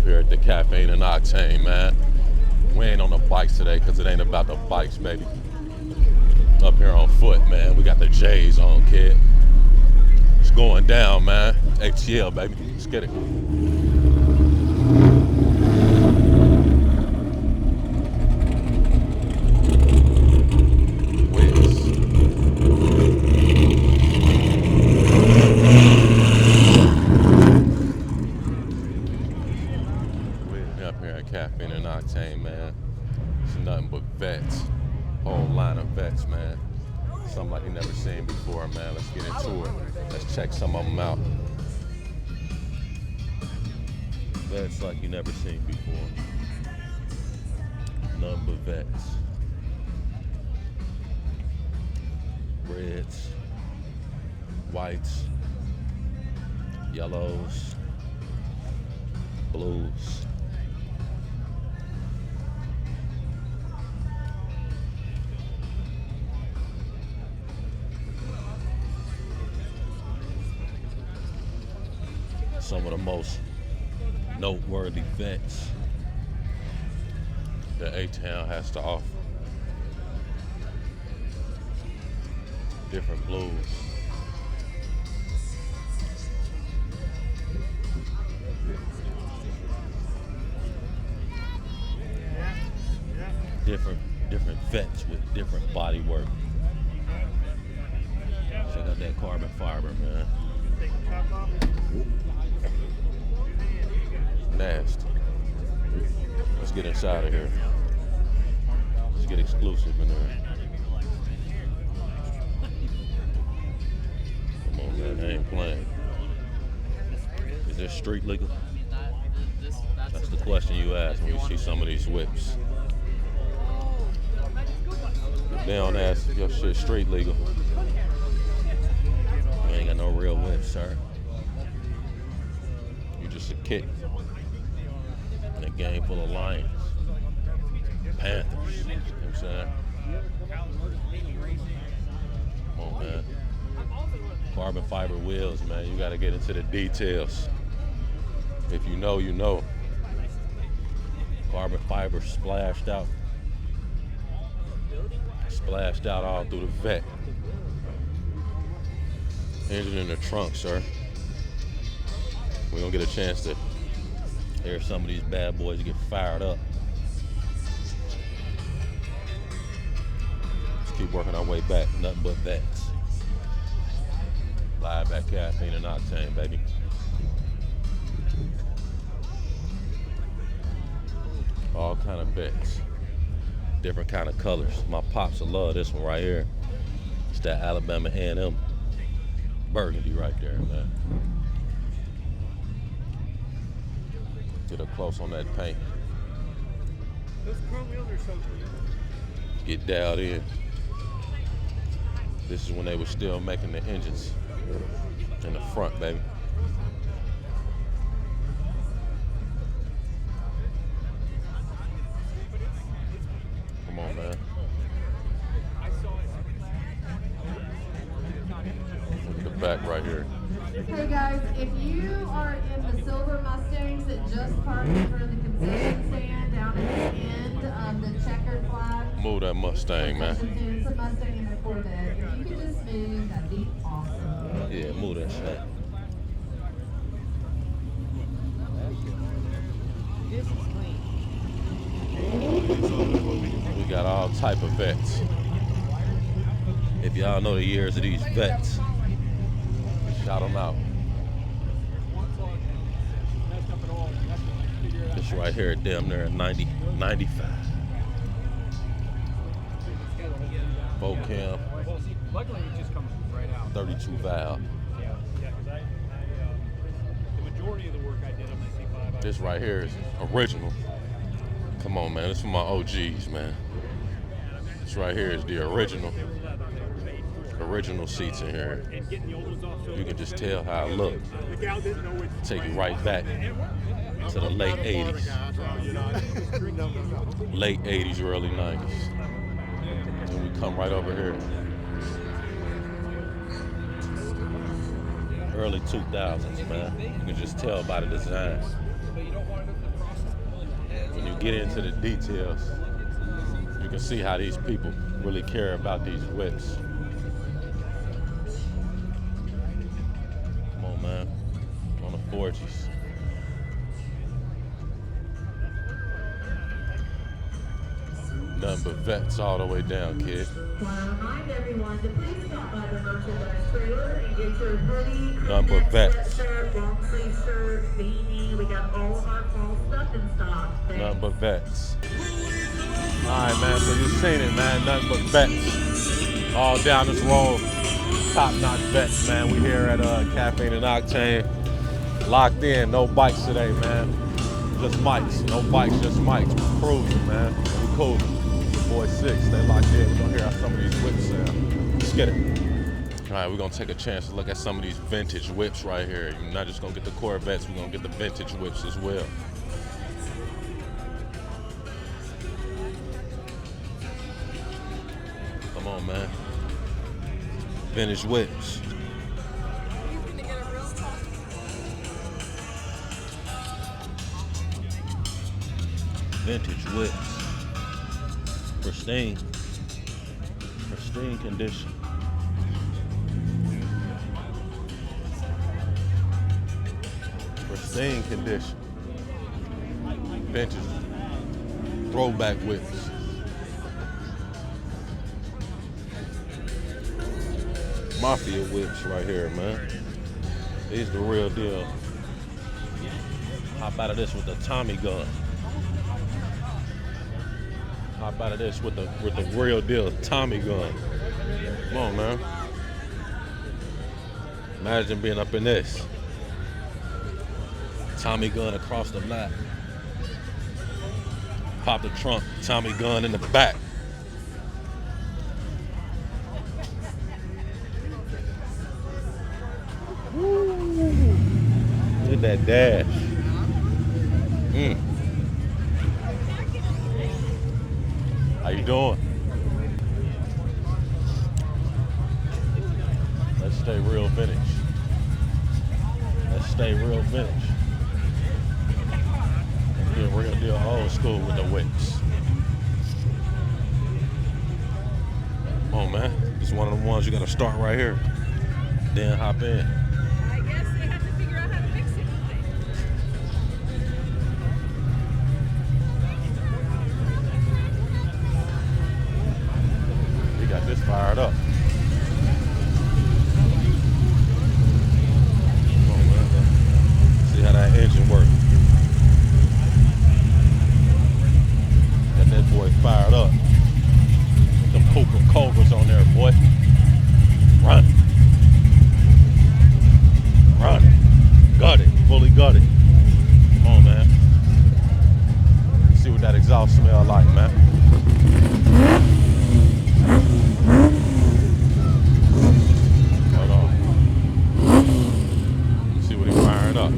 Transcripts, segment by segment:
here at the Caffeine and Octane, man. We ain't on the bikes today because it ain't about the bikes, baby. Up here on foot, man. We got the J's on, kid. It's going down, man. ATL, baby. Let's get it. Caffeine and Octane, man. It's nothing but vets. Whole line of vets, man. Something like you never seen before, man. Let's get into it. Let's check some of them out. Vets like you never seen before. Nothing but vets. Reds, whites, yellows, blues. Some of the most noteworthy vets that A-Town has to offer. Different blues. Different vets with different body work. Check out that carbon fiber, man. Nasty. Let's get inside of here. Let's get exclusive in there. Come on, man. I ain't playing. Is this street legal? That's the question you ask when you see some of these whips. If they don't ask if your shit street legal, you ain't got no real whips, sir. You just a kick. In a game full of lions, panthers, you know what I'm saying? Come on, man. Carbon fiber wheels, man. You gotta get into the details. If you know, you know. Carbon fiber splashed out all through the vet. Engine in the trunk, sir. We're gonna get a chance to hear some of these bad boys get fired up. Let's keep working our way back. Nothing but vets. Live at Caffeine and Octane, baby. All kind of vets. Different kind of colors. My pops will love this one right here. It's that Alabama A&M burgundy right there, man. Get up close on that paint. Those chrome wheels are so cool. Get dialed in. This is when they were still making the engines in the front, baby. Come on, man. Look at the back right here. Hey guys, if you are in the silver Mustangs that just parked in front of the concession stand down at the end of the checkered flag. Move that Mustang, man. It's a Mustang and a Corvette. If you could just move, that'd be awesome. Yeah, move that shit. This is clean. We got all type of vets. If y'all know the years of these vets, shout them out. This right here, damn near 90, 95. Bow cam, 32 valve. The majority of the work I did on my C5. This right here is original. Come on, man. This is for my OGs, man. This right here is the original seats in here. You can just tell how it look. Take you right back to the late 80s. Late 80s, early 90s. And we come right over here. Early 2000s, man. You can just tell by the design. when you get into the details, you can see how these people really care about these whips. Come on, man. On the Forges. Nothing but vets all the way down, kid. Want to remind everyone to please stop by the merchandise trailer and get your hoodie, Nothing but vets. sweatshirt, long sleeve shirt, beanie. We got all of our fall stuff in stock. Nothing but vets. All right, man, so you seen it, man. Nothing but vets. All down this road. Top-notch vets, man. We here at Caffeine and Octane. Locked in, no bikes today, man. Just mics. No bikes, just mics. We cruising, man. We cool. Boy 6, they locked in. We're gonna hear how some of these whips sound. Let's get it. All right, we're gonna take a chance to look at some of these vintage whips right here. You're not just gonna get the Corvettes, we're gonna get the vintage whips as well. Come on, man. Vintage whips. Vintage whips. Pristine condition. Pristine condition. Vintage throwback whips. Mafia whips right here, man. These the real deal. Hop out of this with the Tommy gun. Hop out of this with the real deal Tommy gun. Come on, man. Imagine being up in this. Tommy gun across the lap. Pop the trunk, Tommy gun in the back. Woo. Look at that dash. How you doing? Let's stay real vintage. Let's stay real vintage. Yeah, we're gonna do old school with the whips. Come on, man. It's one of the ones you gotta start right here. Then hop in. I guess they have to figure out how to fix it, don't they? We got this fired up. Come on, man. See how that engine works. Got that boy fired up. Put them Cooper Cobras on there, boy. Run. Run. Gut it. Fully gut it. Come on, man. See what that exhaust smell like, man. Hold on. See what he's firing up.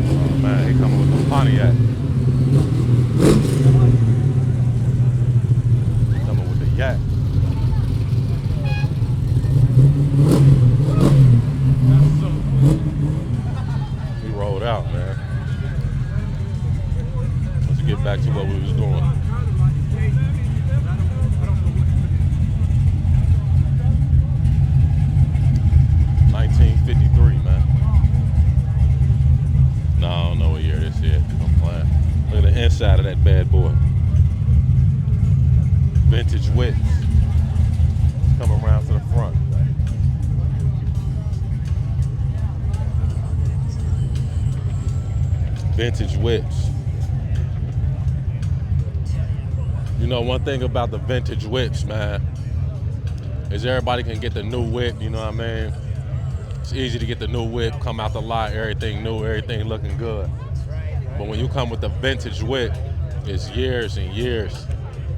Oh, man, he coming with the Pontiac. Coming with the yak. We rolled out, man. Let's get back to what we was doing. '53, man. No, I don't know what year this is. I'm playing. Look at the inside of that bad boy. Vintage whips. Come around to the front. Vintage whips. You know, one thing about the vintage whips, man, is everybody can get the new whip, you know what I mean? It's easy to get the new whip, come out the lot, everything new, everything looking good. But when you come with the vintage whip, it's years and years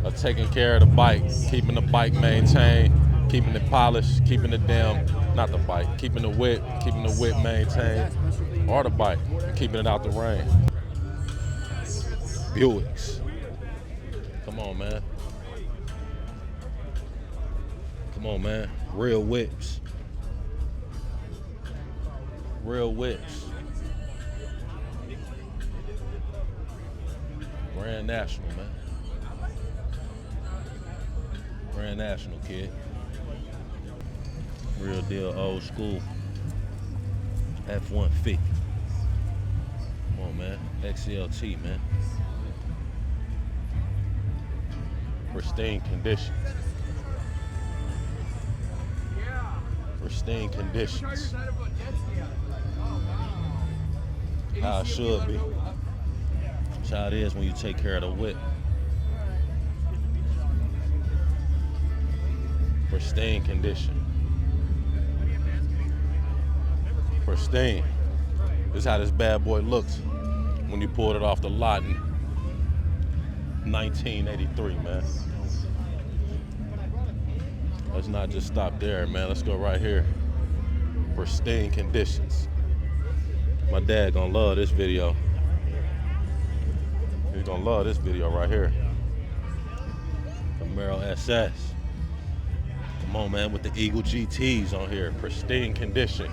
of taking care of the bike, keeping the bike maintained, keeping it polished, keeping the keeping the whip maintained, or the bike, and keeping it out the rain. Buicks. Come on, man. Come on, man. Real whips. Real whips. Grand National, man. Grand National, kid. Real deal, old school. F-150. Come on, man. XLT, man. Pristine condition. Pristine conditions. How it should be. That's how it is when you take care of the whip. Pristine condition. Pristine. This is how this bad boy looks when you pulled it off the lot in 1983, man. Let's not just stop there, man. Let's go right here. Pristine conditions. My dad gonna love this video. He's gonna love this video right here. Camaro SS. Come on, man, with the Eagle GTs on here. Pristine condition.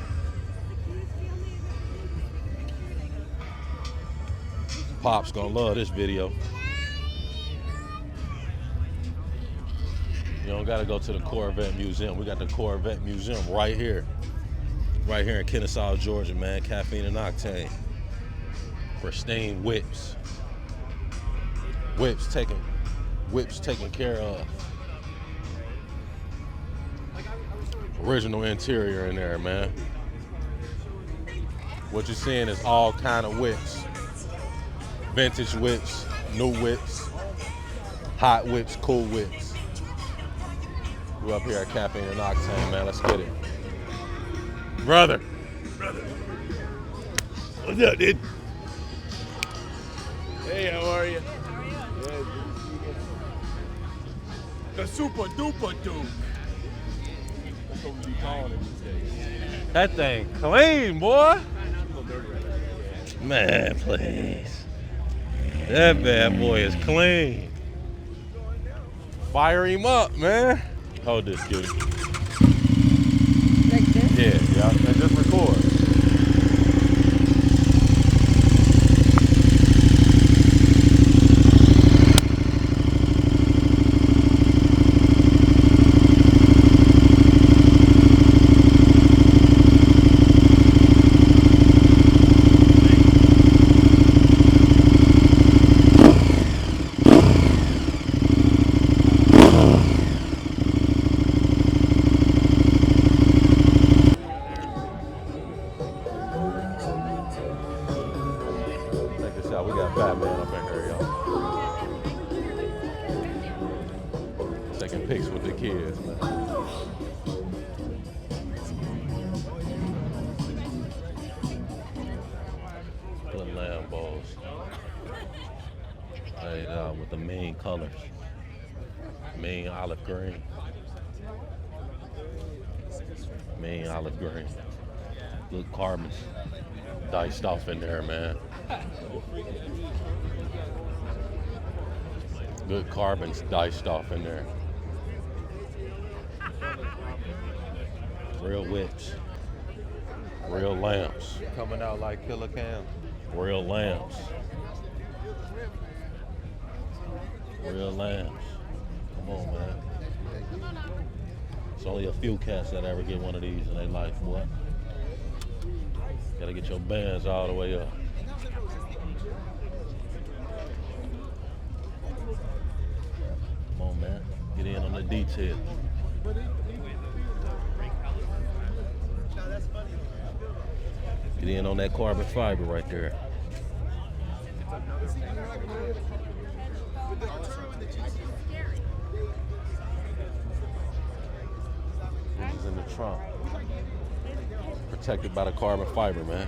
Pop's gonna love this video. You don't gotta go to the Corvette Museum. We got the Corvette Museum right here. Right here in Kennesaw, Georgia, man. Caffeine and Octane. Pristine whips. Whips taken care of. Original interior in there, man. What you're seeing is all kind of whips. Vintage whips, new whips, hot whips, cool whips. We're up here at Caffeine and Octane, man. Let's get it. Brother. What's up, dude? Hey, how are you? The super duper dude. That's what we be calling it these days. That thing clean, boy. Man, please. That bad boy is clean. Fire him up, man. Hold this, cutie. Like this? Yeah, and just record. We got Batman up in here, y'all. Taking pics with the kids, man. The Lambos. Laid with the main colors. Main olive green. Main olive green. Good carbons diced off in there, man. Good carbons diced off in there. Real whips. Real lamps. Coming out like killer cams. Real lamps. Real lamps. Come on, man. It's only a few cats that ever get one of these in their life, boy. Gotta get your bands all the way up. Come on, man. Get in on the detail. Get in on that carbon fiber right there. This is in the trunk. Protected by the carbon fiber, man.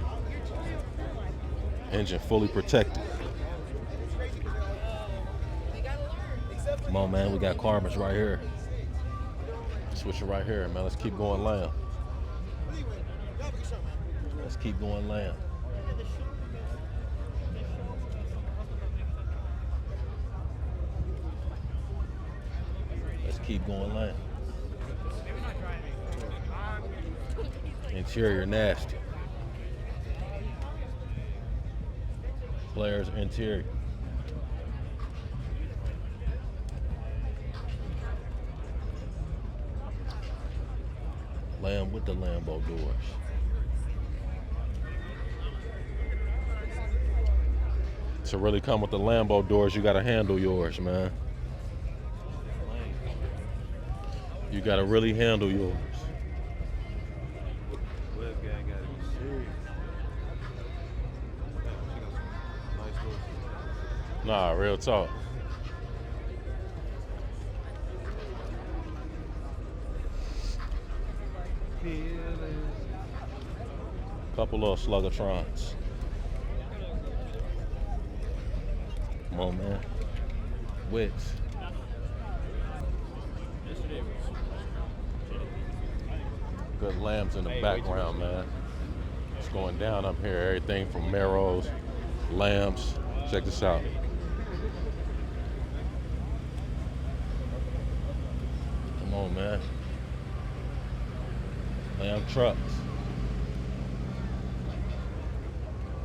Engine fully protected. Come on, man. We got carbons right here. Switch it right here, man. Let's keep going lamb. Let's keep going lamb. Let's keep going lamb. Interior nasty. Players interior. with the Lambo doors. To really come with the Lambo doors, you gotta handle yours, man. You gotta really handle yours. Web gang gotta be serious. She got some nice little. Nah, real talk. Couple of Sluggatrons. Come on, man. Wits. Good lambs in the background, man. It's going down up here. Everything from marrows, lambs. Check this out. Come on, man. Lamb trucks.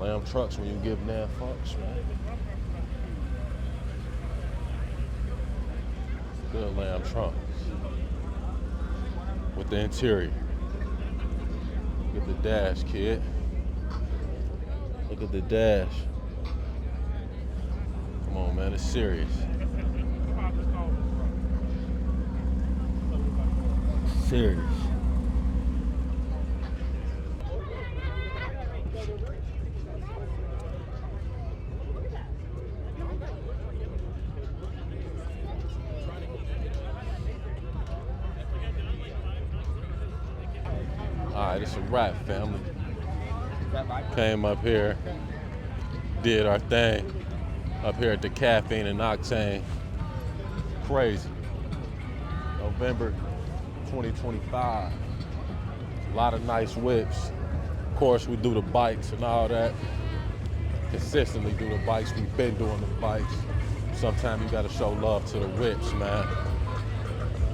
Lamb trucks when you give damn fucks, man. Good lamb trunks. With the interior. Look at the dash, kid. Look at the dash. Come on, man, it's serious. Serious. Alright, it's a wrap, family. Came up here, did our thing up here at the Caffeine and Octane. Crazy. November 2025. A lot of nice whips. Of course, we do the bikes and all that. Consistently do the bikes. We've been doing the bikes. Sometimes you gotta show love to the whips, man.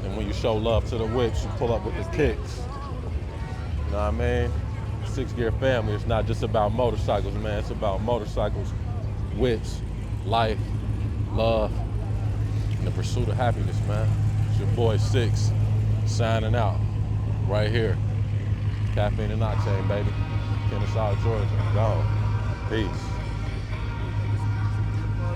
And when you show love to the whips, you pull up with the kicks. You know what I mean? Six Gear family, it's not just about motorcycles, man. It's about motorcycles, whips, life, love, and the pursuit of happiness, man. It's your boy Six, signing out right here. Caffeine and Octane, baby. Kennesaw, Georgia. Go. Peace.